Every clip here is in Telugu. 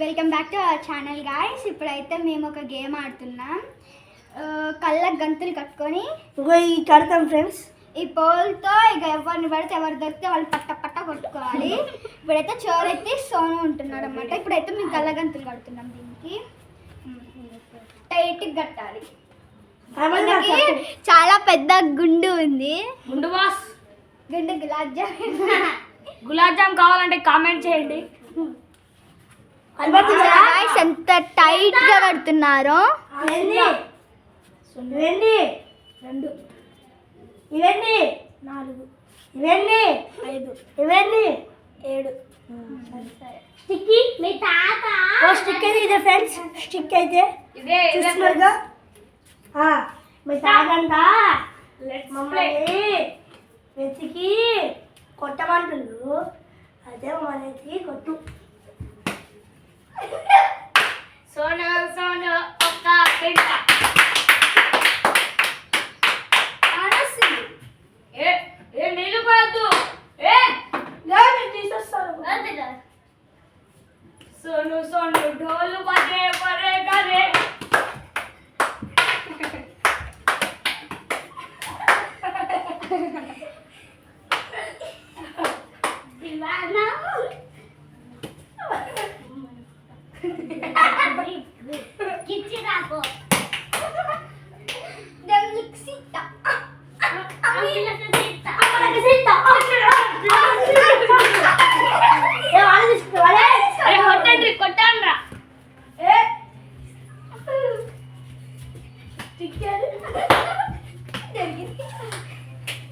Welcome back to our channel guys. ఇప్పుడైతే మేము ఒక గేమ్ ఆడుతున్నాం. కళ్ళకు గంతులు కట్టుకొని కడతాం ఫ్రెండ్స్. ఈ పోల్తో ఇక ఎవరిని పడితే ఎవరు దొరికితే వాళ్ళు పట్ట పట్ట కొట్టుకోవాలి. ఇప్పుడైతే చోరైతే సోను ఉంటున్నాడు అనమాట. ఇప్పుడైతే మేము కళ్ళ గంతులు కడుతున్నాం. దీనికి టైట్గా కట్టాలి. చాలా పెద్ద గుండు ఉంది. గుండు బాస్, గుండు గులాబ్ జామ్ కావాలంటే కామెంట్ చేయండి. ఎంత టైట్ గా కడుతున్నారు. ఇవన్నీ 2, ఇవన్నీ 4, ఇవన్నీ 5, ఇవన్నీ 7. స్టిక్కీ మీ తాత స్టిక్ అయితే ఇదే ఫ్రెండ్స్. స్టిక్ అయితే ఇదే చూస్తున్నారుగా. మీ తాతంతా మమ్మల్ని వెతికి కొట్టమంటుండు. అదే మనకి కొట్టు. సోను సోను ఒక్క పెంట. ఏ నీళ్ళు పోయద్దు. తీసేస్తాను. సోను సోను ఢోలు బజే బరే గరే. కొట్టాన్రా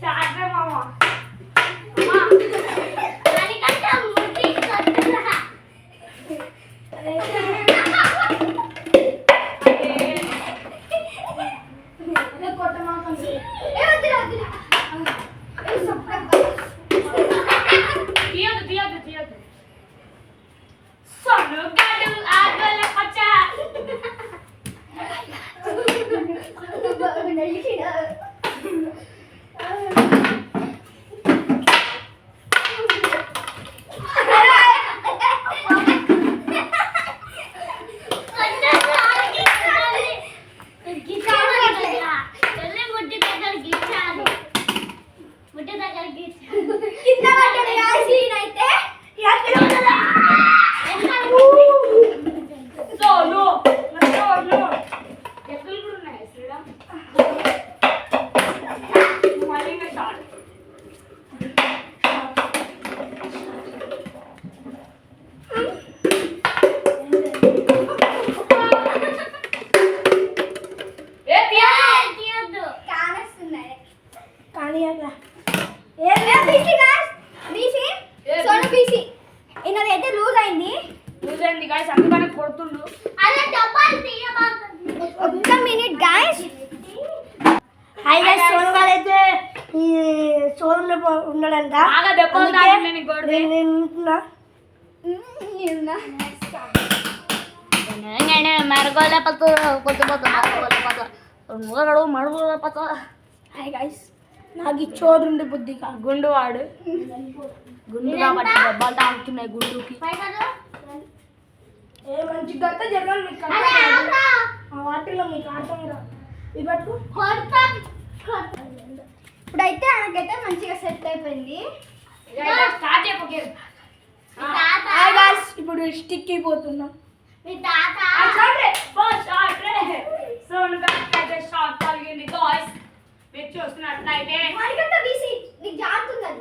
చాట్రే మామ. ఇన్నదైతే లూజ్ అయింది. అందుకని కొడుతుండు. ఒక్క minute guys. Hi guys, Sonu గారు అయితే ఈ షోరూంలో ఉన్నాడంట. హాయ్ గాయ్స్, నాకు ఈ చోరుండి బుద్ధి గుండు వాడు గుండు కాబట్టి దెబ్బలు తాగుతున్నాయి గుండుకి. ఏ మంచి గట్ట జరగాలి మీకు. వాటిలో మీకు ఆటం ఇది పట్టుకు. ఇప్పుడైతే ఆయనకైతే మంచిగా సెట్ అయిపోయింది. స్టార్ట్ అయిపోయి ఇప్పుడు స్టిక్ అయిపోతున్నాం. సోను గారికి షార్ట్ కలిగింది గాయ్స్. మీరు చూస్తున్నట్లయితే నీకు జారుతుంది అది.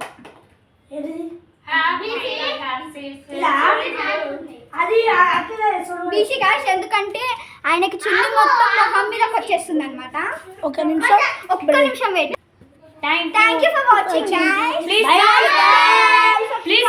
బీసీ గాయ్స్, ఎందుకంటే ఆయనకి చున్నీ మొత్తం మొహం మీదకి వచ్చేస్తుంది అనమాట. ఒక్క నిమిషం wait. Thank you for watching. Please